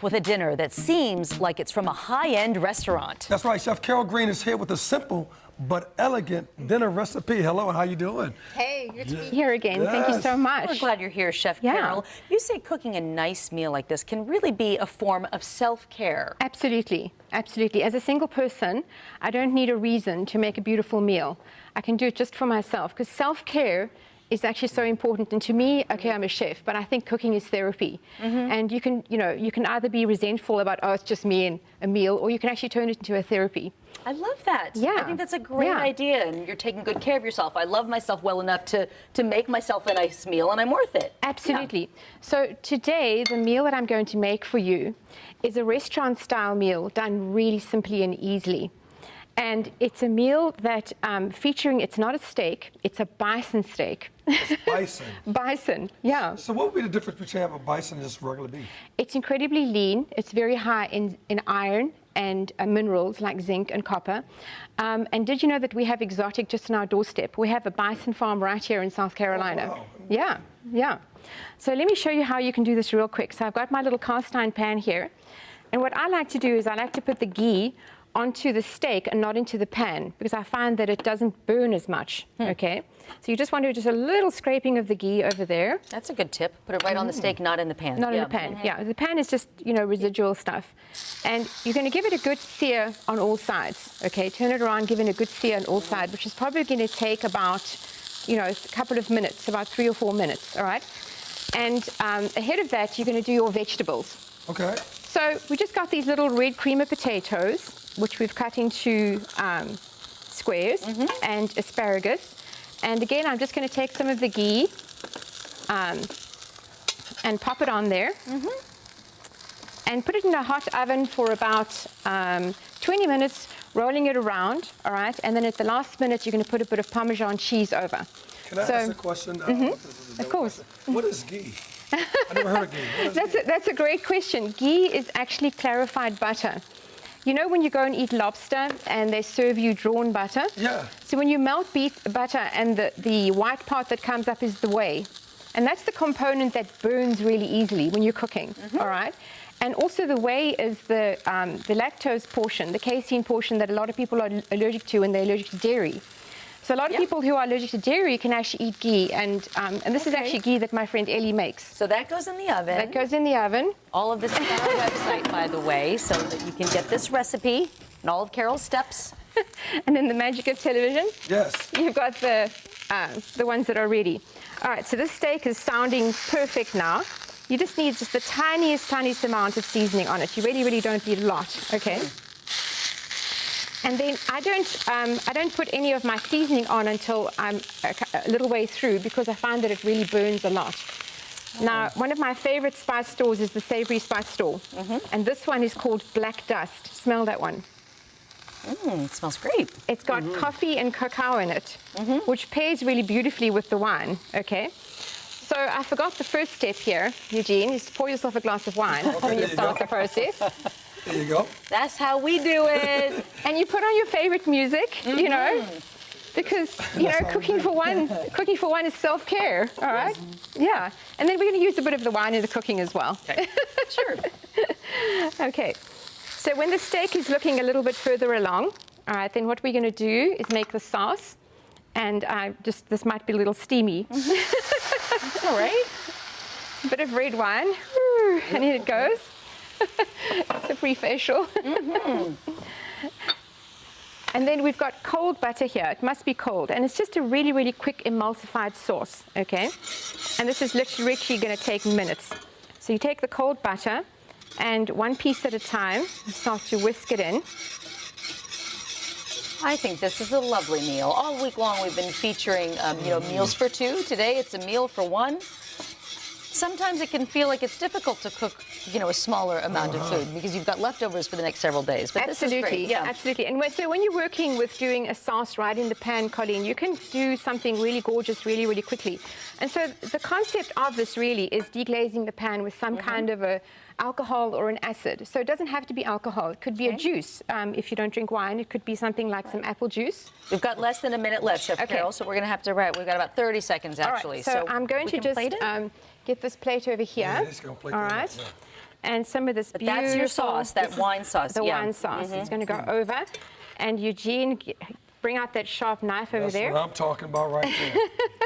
with a dinner that seems like it's from a high-end restaurant. That's right. Chef Carol Green is here with a simple but elegant dinner recipe. Hello, how you doing? Hey, good to be here again. Yes. Thank you so much. We're glad you're here, Chef Carol. You say cooking a nice meal like this can really be a form of self-care. Absolutely, absolutely. As a single person, I don't need a reason to make a beautiful meal. I can do it just for myself, because self-care is actually so important. And to me, okay, I'm a chef, but I think cooking is therapy. And you can either be resentful about, oh, it's just me and a meal, or you can actually turn it into a therapy. I love that. Yeah. I think that's a great idea, and you're taking good care of yourself. I love myself well enough to make myself a nice meal, and I'm worth it. Absolutely. Yeah. So today, the meal that I'm going to make for you is a restaurant-style meal done really simply and easily. And it's a meal that featuring, it's not a steak, it's a bison steak. Bison. Bison, yeah. So what would be the difference between a bison and just regular beef? It's incredibly lean. It's very high in iron and minerals like zinc and copper. And did you know that we have exotic just on our doorstep? We have a bison farm right here in South Carolina. Oh, wow. Yeah, yeah. So let me show you how you can do this real quick. So I've got my little cast iron pan here. And what I like to do is I like to put the ghee onto the steak and not into the pan, because I find that it doesn't burn as much, okay? So you just want to do just a little scraping of the ghee over there. That's a good tip. Put it right on the steak, not in the pan. Not in the pan, yeah. The pan is just, you know, residual stuff. And you're going to give it a good sear on all sides, okay? Turn it around, give it a good sear on all sides, which is probably going to take about, you know, a couple of minutes, about 3 or 4 minutes, all right? And ahead of that, you're going to do your vegetables. Okay. So we just got these little red creamer potatoes, which we've cut into squares, and asparagus. And again, I'm just going to take some of the ghee and pop it on there. And put it in a hot oven for about 20 minutes, rolling it around, all right? And then at the last minute, you're going to put a bit of Parmesan cheese over. Can I ask a question? Of course. What is ghee? I never heard of ghee. That's a great question. Ghee is actually clarified butter. You know when you go and eat lobster and they serve you drawn butter? Yeah. So when you melt butter and the white part that comes up is the whey. And that's the component that burns really easily when you're cooking, all right? And also the whey is the lactose portion, the casein portion that a lot of people are allergic to when they're allergic to dairy. So a lot of people who are allergic to dairy can actually eat ghee, and this is actually ghee that my friend Ellie makes. So that goes in the oven. That goes in the oven. All of this is on our website, by the way, so that you can get this recipe and all of Carol's steps. And then the magic of television. Yes. You've got the ones that are ready. All right, so this steak is sounding perfect now. You just need just the tiniest amount of seasoning on it. You really, really don't need a lot, okay? And then I don't put any of my seasoning on until I'm a little way through, because I find that it really burns a lot. Now, one of my favorite spice stores is the Savory Spice Store. And this one is called Black Dust. Smell that one. It smells great. It's got coffee and cacao in it, which pairs really beautifully with the wine, okay? So I forgot the first step here, Eugene, is pour yourself a glass of wine when you start the process. There you go. That's how we do it. And you put on your favorite music, you know, because, you know, cooking for one is self-care, all right? Yeah. And then we're going to use a bit of the wine in the cooking as well. Okay. Sure. Okay. So when the steak is looking a little bit further along, all right, then what we're going to do is make the sauce. And this might be a little steamy. All right. A bit of red wine. And in it goes. It's a free facial. And then we've got cold butter here. It must be cold. And it's just a really, really quick emulsified sauce, okay? And this is literally going to take minutes. So you take the cold butter, and one piece at a time, you start to whisk it in. I think this is a lovely meal. All week long we've been featuring, meals for two. Today it's a meal for one. Sometimes it can feel like it's difficult to cook, a smaller amount of food because you've got leftovers for the next several days. But absolutely, this is great. Yeah. Absolutely. And so when you're working with doing a sauce right in the pan, Colleen, you can do something really gorgeous really, really quickly. And so the concept of this really is deglazing the pan with some kind of a alcohol or an acid. So it doesn't have to be alcohol. It could be a juice. If you don't drink wine, it could be something like some apple juice. We've got less than a minute left, Chef Carol, so we're going to have to wrap. We've got about 30 seconds, actually. All right, so I'm going to just get this plate over here. Yeah, just go plate all that right. up, and some of this But beautiful... that's your sauce, that this is wine sauce. The yeah. wine sauce. It's going to go over. And Eugene, bring out that sharp knife over That's there. what I'm talking about right there.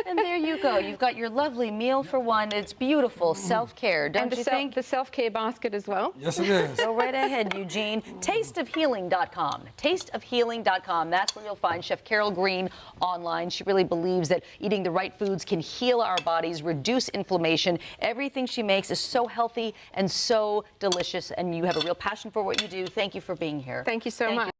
And there you go. You've got your lovely meal for one. It's beautiful. Self-care, don't And you think? the self-care basket as well. Yes, it is. Go right ahead, Eugene. Tasteofhealing.com. Tasteofhealing.com. That's where you'll find Chef Carol Green online. She really believes that eating the right foods can heal our bodies, reduce inflammation. Everything she makes is so healthy and so delicious, and you have a real passion for what you do. Thank you for being here. Thank you so much.